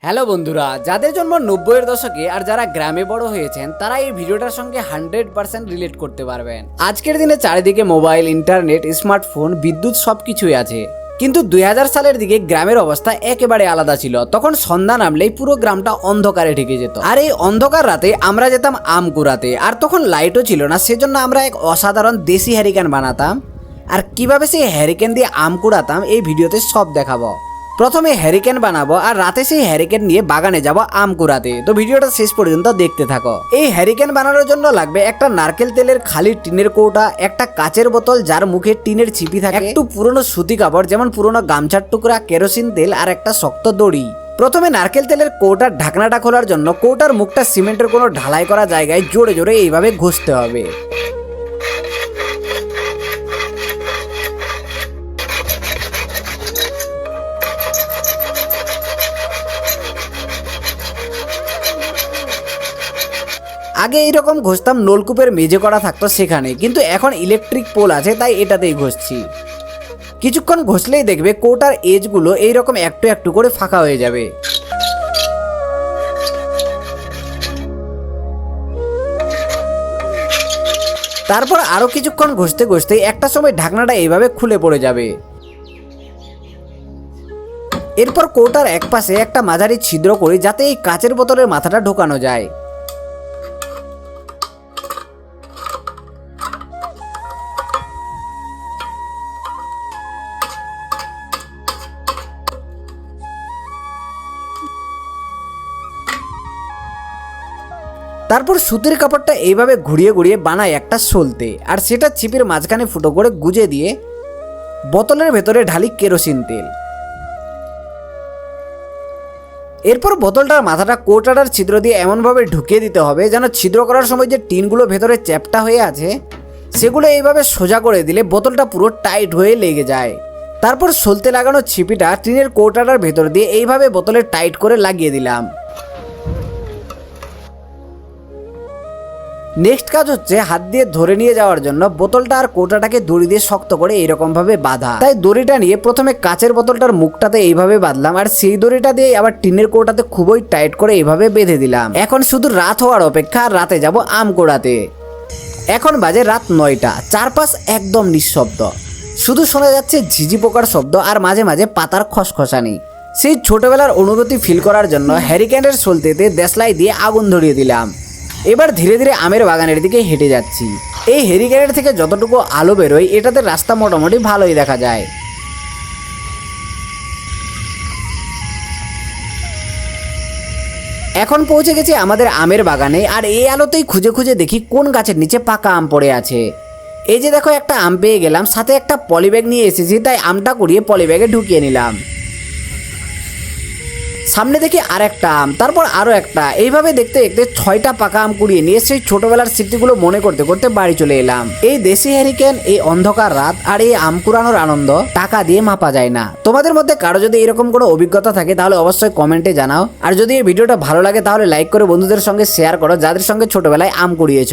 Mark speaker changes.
Speaker 1: Hello বন্ধুরা, যাদের জন্ম 90-এর দশকে আর যারা গ্রামে বড় হয়েছেন তারা এই ভিডিওটার সঙ্গে 100% রিলেট করতে পারবেন। আজকের দিনে চারিদিকে মোবাইল, ইন্টারনেট, স্মার্টফোন, বিদ্যুৎ সবকিছুই আছে, কিন্তু 2000 সালের দিকে গ্রামের অবস্থা একেবারে আলাদা ছিল। তখন সন্ধ্যা নামলেই পুরো গ্রামটা অন্ধকারে ঢেকে যেত, আর এই অন্ধকার রাতে আমরা যেতাম আম কুড়াতে। আর তখন লাইটও ছিল না, সেজন্য আমরা এক অসাধারণ দেশি হ্যারিকেন বানাতাম। আর কিভাবে সেই হ্যারিকেন দিয়ে আম কুড়াতাম এই ভিডিওতে সব দেখাবো। প্রথমে হ্যারিকেন বানাবো আর রাতে সেই হ্যারিকেন নিয়ে বাগানে যাব আম কুড়াতে। তো ভিডিওটা শেষ পর্যন্ত দেখতে থাকো। এই হ্যারিকেন বানানোর জন্য লাগবে একটা নারকেল তেলের খালি টিনের কৌটা, একটা কাচের বোতল যার মুখে টিনের ছিপি থাকে, একটু পুরনো সুতি কাপড় যেমন পুরনো গামছার টুকরা, কেরোসিন তেল আর একটা শক্ত দড়ি। প্রথমে নারকেল তেলের কৌটার ঢাকনাটা খোলার জন্য কৌটার মুখটা সিমেন্টের কোনো ঢালাই করা জায়গায় জোরে জোরে এইভাবে ঘষতে হবে। আগে এইরকম ঘষতাম নলকূপের মেঝে করা থাকতো সেখানে, কিন্তু এখন ইলেকট্রিক পোল আছে তাই এটাতেই ঘষছি। কিছুক্ষণ ঘষলেই দেখবে কৌটার এজগুলো এইরকম একটু একটু করে ফাঁকা হয়ে যাবে। তারপর আরো কিছুক্ষণ ঘষতে ঘষতে একটা সময় ঢাকনাটা এইভাবে খুলে পড়ে যাবে। এরপর কৌটার এক পাশে একটা মাঝারি ছিদ্র করি যাতে এই কাচের বোতলের মাথাটা ঢোকানো যায়। তারপর সুতির কাপড়টা এইভাবে ঘুরিয়ে ঘুরিয়ে বানায় একটা সলতে, আর সেটা ছিপির মাঝখানে ফুটো করে গুজে দিয়ে বোতলের ভেতরে ঢালি কেরোসিন তেল। এরপর বোতলটার মাথাটা কৌটাটার ছিদ্র দিয়ে এমনভাবে ঢুকিয়ে দিতে হবে যেন ছিদ্র করার সময় যে টিনগুলো ভেতরে চ্যাপটা হয়ে আছে সেগুলো এইভাবে সোজা করে দিলে বোতলটা পুরো টাইট হয়ে লেগে যায়। তারপর সলতে লাগানো ছিপিটা টিনের কৌটাটার ভেতর দিয়ে এইভাবে বোতলে টাইট করে লাগিয়ে দিলাম। নেক্সট কাজ হচ্ছে হাত দিয়ে ধরে নিয়ে যাওয়ার জন্য বোতলটা আর কৌটাটাকে দড়ি দিয়ে শক্ত করে এইরকম ভাবে বাঁধা। তাই দড়িটা নিয়ে প্রথমে কাচের বোতলটার মুখটাতে এইভাবে বাঁধলাম, আর সেই দড়িটা দিয়ে আবার টিনের কৌটাতে খুবই টাইট করে এইভাবে বেঁধে দিলাম। এখন শুধু রাত হওয়ার অপেক্ষা, রাতে যাব আম কুড়াতে। এখন বাজে রাত 9টা, চারপাশ একদম নিঃশব্দ, শুধু শোনা যাচ্ছে ঝিঝি পোকার শব্দ আর মাঝে মাঝে পাতার খসখসানি। সেই ছোটবেলার অনুভূতি ফিল করার জন্য হ্যারিকেনের সলতেতে দেশলাই দিয়ে আগুন ধরিয়ে দিলাম। এবার ধীরে ধীরে আমের বাগানের দিকে হেঁটে যাচ্ছি। এই হ্যারিকেনের থেকে যতটুকু আলো বেরোয় এটাতে রাস্তা মোটামুটি ভালোই দেখা যায়। এখন পৌঁছে গেছি আমাদের আমের বাগানে, আর এই আলোতেই খুঁজে খুঁজে দেখি কোন গাছের নিচে পাকা আম পড়ে আছে। এই যে দেখো, একটা আম পেয়ে গেলাম, সাথে একটা পলিব্যাগ নিয়ে এসেছি, তাই আমটা কুড়িয়ে পলিব্যাগে ঢুকিয়ে নিলাম। সামনে দেখি আর একটা আম, তারপর আরো একটা, এইভাবে দেখতে দেখতে 6টা পাকা আম কুড়িয়ে নিয়ে সেই ছোটবেলার স্মৃতিগুলো মনে করতে করতে বাড়ি চলে এলাম। এই দেশি হ্যারিকেন, এই অন্ধকার রাত আর এই আম কুড়ানোর আনন্দ টাকা দিয়ে মাপা যায় না। তোমাদের মধ্যে কারো যদি এরকম কোনো অভিজ্ঞতা থাকে তাহলে অবশ্যই কমেন্টে জানাও। আর যদি এই ভিডিওটা ভালো লাগে তাহলে লাইক করে বন্ধুদের সঙ্গে শেয়ার করো যাদের সঙ্গে ছোটবেলায় আম কুড়িয়েছ।